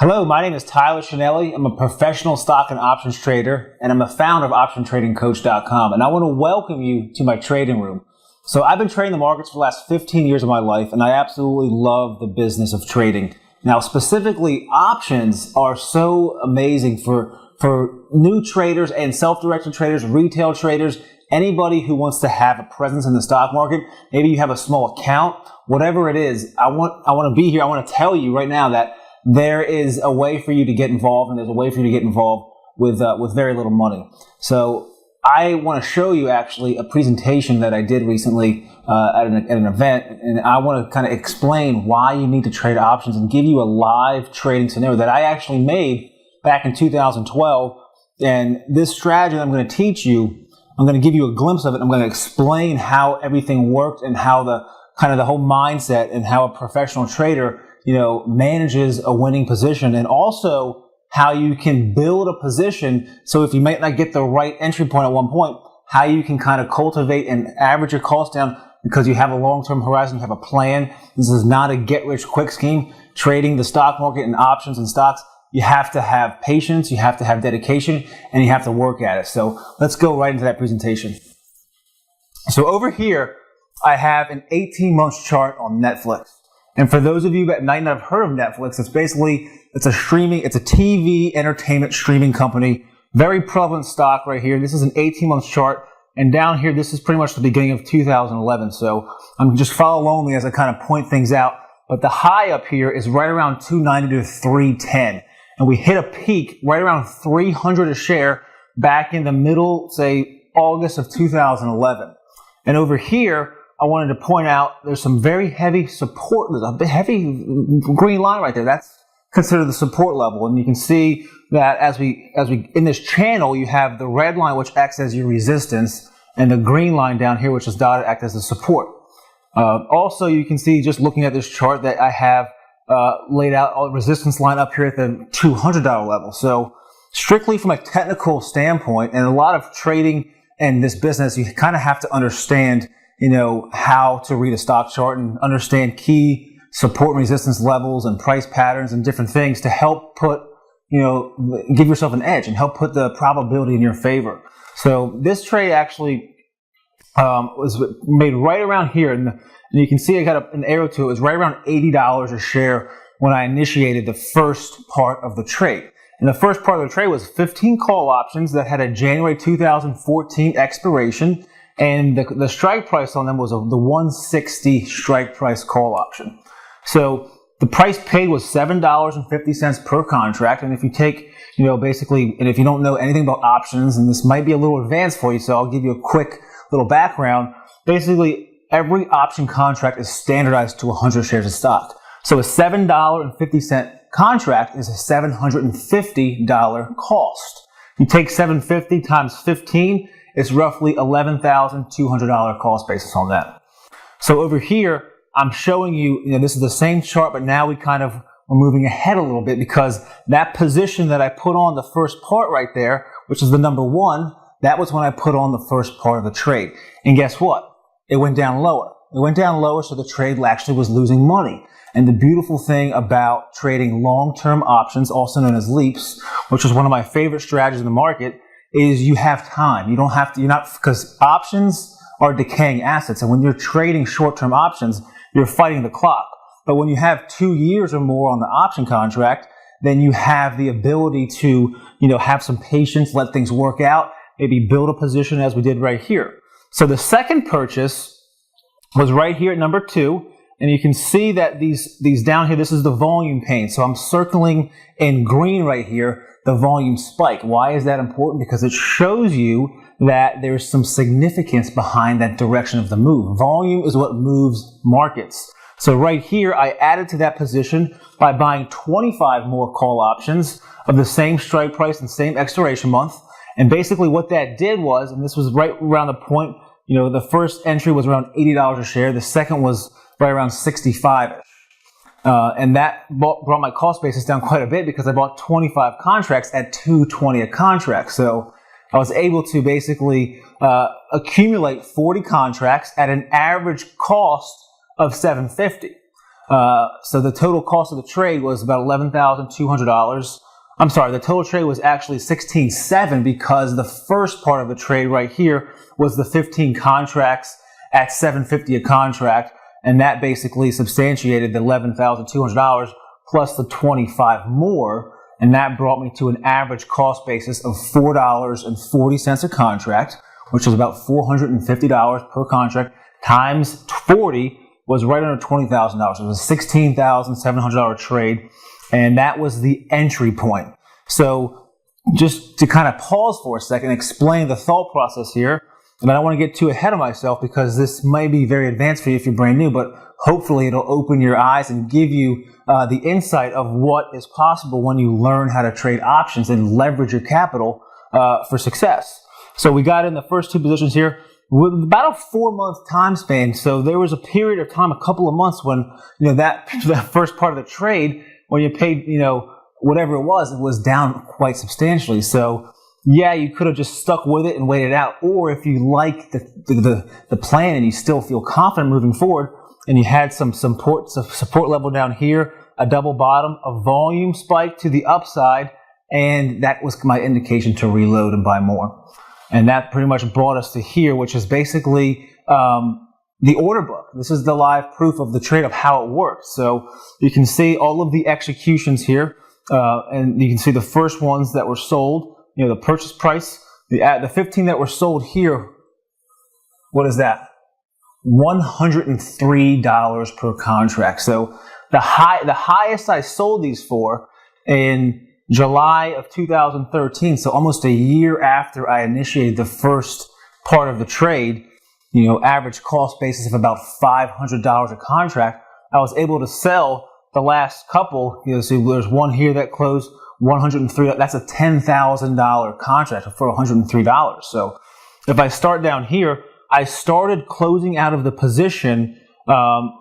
Hello, my name is Tyler Shinelli. I'm a professional stock and options trader, and I'm a founder of OptionTradingCoach.com. And I want to welcome you to my trading room. So I've been trading the markets for the last 15 years of my life, and I absolutely love the business of trading. Now, specifically, options are so amazing for new traders and self-directed traders, retail traders, anybody who wants to have a presence in the stock market. Maybe you have a small account, whatever it is. I want to be here. I want to tell you right now that there is a way for you to get involved, and there's a way for you to get involved with very little money. So I want to show you actually a presentation that I did recently at an event, and I want to kind of explain why you need to trade options and give you a live trading scenario that I actually made back in 2012. And this strategy that I'm going to teach you, I'm going to give you a glimpse of it. I'm going to explain how everything worked and how the whole mindset and how a professional trader manages a winning position, and also how you can build a position. So if you might not get the right entry point at one point, how you can kind of cultivate and average your costs down because you have a long-term horizon, you have a plan. This is not a get-rich-quick scheme. Trading the stock market and options and stocks, you have to have patience, you have to have dedication, and you have to work at it. So let's go right into that presentation. So over here, I have an 18-month chart on Netflix. And for those of you that might not have heard of Netflix, it's a TV entertainment streaming company. Very prevalent stock right here. This is an 18-month chart. And down here, this is pretty much the beginning of 2011. So I'm just follow along with me as I kind of point things out. But the high up here is right around 290 to 310. And we hit a peak right around 300 a share back in the middle, say, August of 2011. And over here, I wanted to point out there's some very heavy support. There's a heavy green line right there. That's considered the support level. And you can see that as we in this channel, you have the red line, which acts as your resistance, and the green line down here, which is dotted, act as the support. Also, you can see just looking at this chart that I have laid out a resistance line up here at the $200 level. So strictly from a technical standpoint, and a lot of trading in this business, you kind of have to understand how to read a stock chart and understand key support and resistance levels and price patterns and different things to help give yourself an edge and help put the probability in your favor. So this trade actually was made right around here, and you can see I got an arrow to it. It was right around $80 a share when I initiated the first part of the trade. And the first part of the trade was 15 call options that had a January 2014 expiration. And the strike price on them was the 160 strike price call option. So the price paid was $7.50 per contract. And if you take, basically, and if you don't know anything about options, and this might be a little advanced for you, so I'll give you a quick little background. Basically, every option contract is standardized to 100 shares of stock. So a $7.50 contract is a $750 cost. You take $750 times 15, it's roughly $11,200 cost basis on that. So over here, I'm showing you, this is the same chart, but now we're moving ahead a little bit because that position that I put on the first part right there, which is the number one, that was when I put on the first part of the trade. And guess what? It went down lower. It went down lower, so the trade actually was losing money. And the beautiful thing about trading long-term options, also known as leaps, which is one of my favorite strategies in the market, is you have time. Because options are decaying assets. And when you're trading short-term options, you're fighting the clock. But when you have 2 years or more on the option contract, then you have the ability to, have some patience, let things work out, maybe build a position as we did right here. So the second purchase was right here at number 2. And you can see that these down here, this is the volume pane. So I'm circling in green right here the volume spike. Why is that important? Because it shows you that there's some significance behind that direction of the move. Volume is what moves markets. So right here, I added to that position by buying 25 more call options of the same strike price and same expiration month. And basically what that did was, and this was right around the point, the first entry was around $80 a share. The second was right around 65-ish. And that brought my cost basis down quite a bit because I bought 25 contracts at $220 a contract. So I was able to basically accumulate 40 contracts at an average cost of $750. So the total cost of the trade was about $11,200. I'm sorry, the total trade was actually $16,700 because the first part of the trade right here was the 15 contracts at $750 a contract, and that basically substantiated the $11,200 plus the 25 more, and that brought me to an average cost basis of $4.40 a contract, which was about $450 per contract, times 40 was right under $20,000. It was a $16,700 trade, and that was the entry point. So just to kind of pause for a second, explain the thought process here, and I don't want to get too ahead of myself because this may be very advanced for you if you're brand new, but hopefully it'll open your eyes and give you the insight of what is possible when you learn how to trade options and leverage your capital for success. So we got in the first two positions here with about a 4-month time span. So there was a period of time, a couple of months when, that first part of the trade, when you paid, whatever it was down quite substantially. So yeah, you could have just stuck with it and waited out. Or if you like the plan and you still feel confident moving forward and you had some support level down here, a double bottom, a volume spike to the upside, and that was my indication to reload and buy more. And that pretty much brought us to here, which is basically the order book. This is the live proof of the trade of how it works. So you can see all of the executions here, and you can see the first ones that were sold, the purchase price, the 15 that were sold here. What is that? $103 per contract. So the highest I sold these for in July of 2013, so almost a year after I initiated the first part of the trade, average cost basis of about $500 a contract, I was able to sell the last couple. So there's one here that closed $103. That's a $10,000 contract for $103. So if I start down here, I started closing out of the position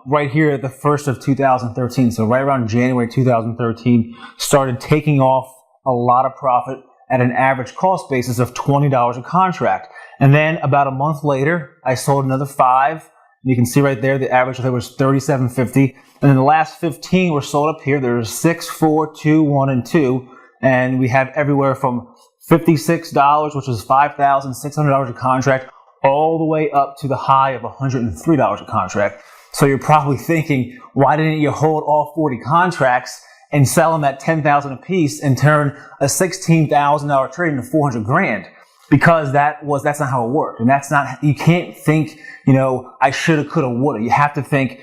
right here at the first of 2013. So right around January 2013, started taking off a lot of profit at an average cost basis of $20 a contract. And then about a month later, I sold another 5. You can see right there, the average there was $37.50. And then the last 15 were sold up here. There's 6, 4, 2, 1, and 2. And we have everywhere from $56, which is $5,600 a contract, all the way up to the high of $103 a contract. So you're probably thinking, why didn't you hold all 40 contracts and sell them at $10,000 a piece and turn a $16,000 trade into $400,000? Because that's not how it worked. And you can't think, I shoulda, coulda, woulda. You have to think,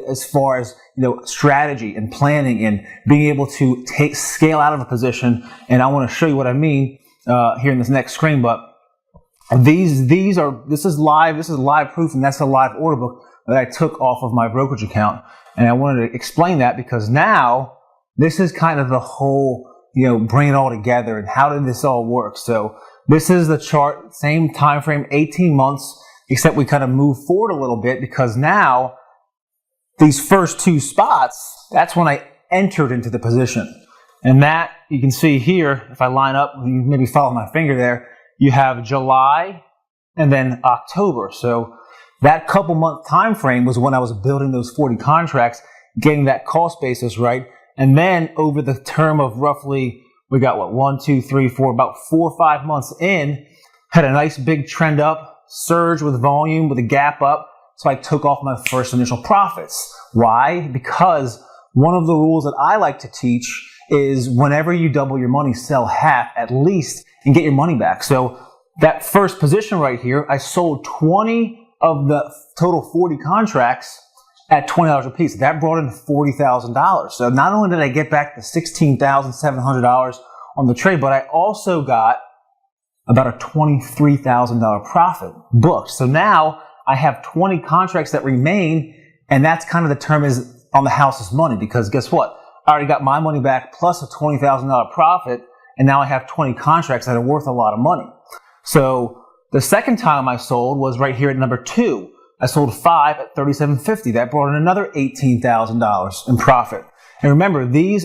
as far as, strategy and planning and being able to scale out of a position. And I want to show you what I mean, here in this next screen. But this is live proof, and that's a live order book that I took off of my brokerage account. And I wanted to explain that because now this is kind of the whole, bring it all together and how did this all work. So this is the chart, same time frame, 18 months, except we kind of move forward a little bit because now these first 2 spots, that's when I entered into the position. And that you can see here, if I line up, you maybe follow my finger there, you have July and then October. So that couple month time frame was when I was building those 40 contracts, getting that cost basis right. And then over the term of roughly, we got what, 1, 2, 3, 4, about 4 or 5 months in, had a nice big trend up, surge with volume, with a gap up. So I took off my first initial profits. Why? Because one of the rules that I like to teach is whenever you double your money, sell half at least and get your money back. So that first position right here, I sold 20 of the total 40 contracts at $20 a piece. That brought in $40,000. So not only did I get back the $16,700 on the trade, but I also got about a $23,000 profit booked. So now I have 20 contracts that remain, and that's kind of the term is on the house's money, because guess what? I already got my money back plus a $20,000 profit, and now I have 20 contracts that are worth a lot of money. So the second time I sold was right here at number 2. I sold 5 at $37.50. That brought in another $18,000 in profit. And remember,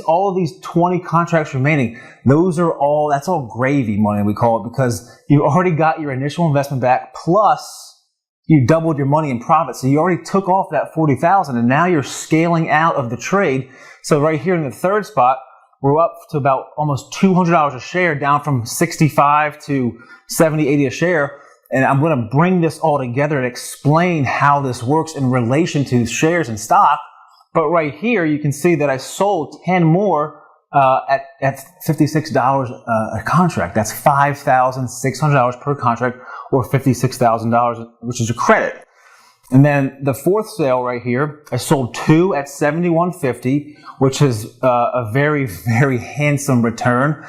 all of these 20 contracts remaining, that's all gravy money, we call it, because you already got your initial investment back plus you doubled your money in profit. So you already took off that $40,000 and now you're scaling out of the trade. So right here in the third spot, we're up to about almost $200 a share, down from 65 to 70, 80 a share. And I'm going to bring this all together and explain how this works in relation to shares and stock. But right here, you can see that I sold 10 more at $56 a contract. That's $5,600 per contract, or $56,000, which is a credit. And then the fourth sale right here, I sold 2 at $71.50, which is a very, very handsome return,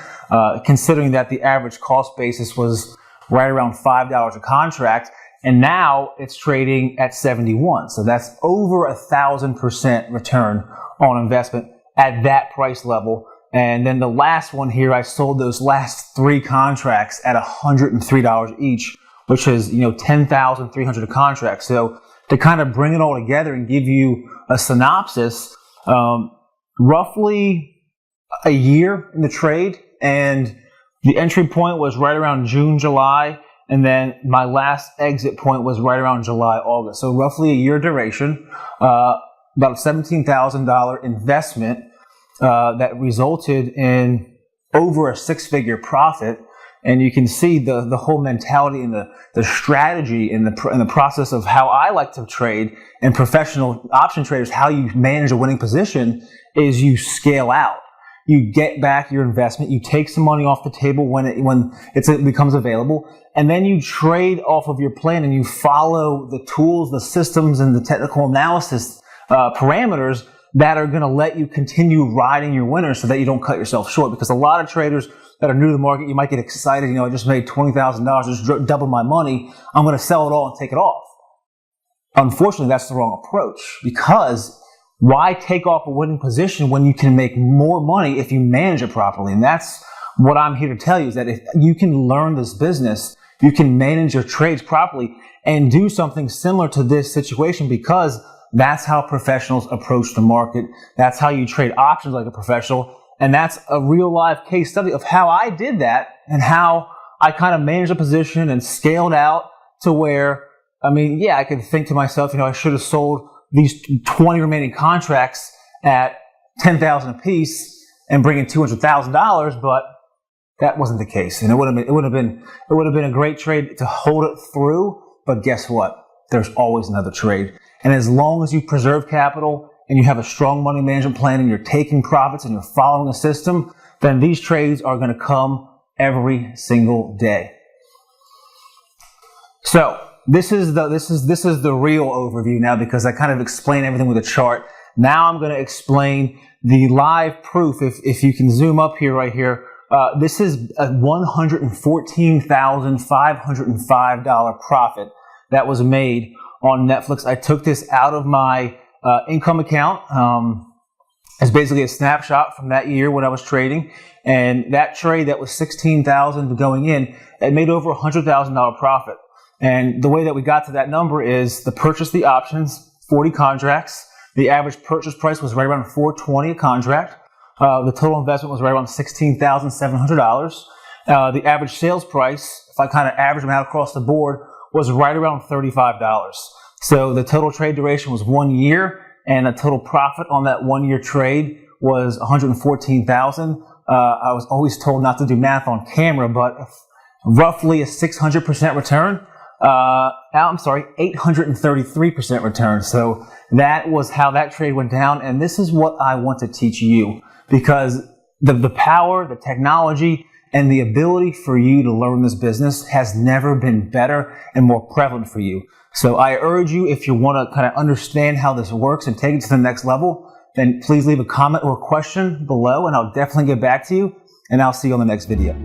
considering that the average cost basis was right around $5 a contract, and now it's trading at 71. So that's over 1,000% return on investment at that price level. And then the last one here, I sold those last 3 contracts at $103 each, which is, $10,300 a contract. So to kind of bring it all together and give you a synopsis, roughly a year in the trade, and the entry point was right around June, July, and then my last exit point was right around July, August. So roughly a year duration, about a $17,000 investment that resulted in over a 6-figure profit. And you can see the whole mentality and the strategy and the process of how I like to trade, and professional option traders, how you manage a winning position is you scale out. You get back your investment, you take some money off the table when it becomes available, and then you trade off of your plan and you follow the tools, the systems, and the technical analysis parameters that are going to let you continue riding your winners so that you don't cut yourself short. Because a lot of traders that are new to the market, you might get excited, I just made $20,000, just double my money, I'm going to sell it all and take it off. Unfortunately, that's the wrong approach, because why take off a winning position when you can make more money if you manage it properly? And that's what I'm here to tell you, is that if you can learn this business, you can manage your trades properly and do something similar to this situation, because that's how professionals approach the market. That's how you trade options like a professional. And that's a real life case study of how I did that and how I kind of managed a position and scaled out to where, I could think to myself, I should have sold these 20 remaining contracts at $10,000 a piece and bring in $200,000, but that wasn't the case. And it would have been a great trade to hold it through. But guess what? There's always another trade. And as long as you preserve capital and you have a strong money management plan and you're taking profits and you're following a system, then these trades are going to come every single day. So this is the real overview now, because I kind of explained everything with a chart. Now I'm going to explain the live proof. If you can zoom up here, right here, this is a $114,505 profit that was made on Netflix. I took this out of my income account. It's basically a snapshot from that year when I was trading, and that trade that was $16,000 going in, it made over $100,000 profit. And the way that we got to that number is to purchase the options, 40 contracts. The average purchase price was right around $420 a contract. The total investment was right around $16,700. The average sales price, if I kind of average them out across the board, was right around $35. So the total trade duration was 1 year, and the total profit on that 1 year trade was $114,000. I was always told not to do math on camera, but roughly a 600% return. 833% return. So that was how that trade went down. And this is what I want to teach you, because the power, the technology, and the ability for you to learn this business has never been better and more prevalent for you. So I urge you, if you want to kind of understand how this works and take it to the next level, then please leave a comment or a question below, and I'll definitely get back to you, and I'll see you on the next video.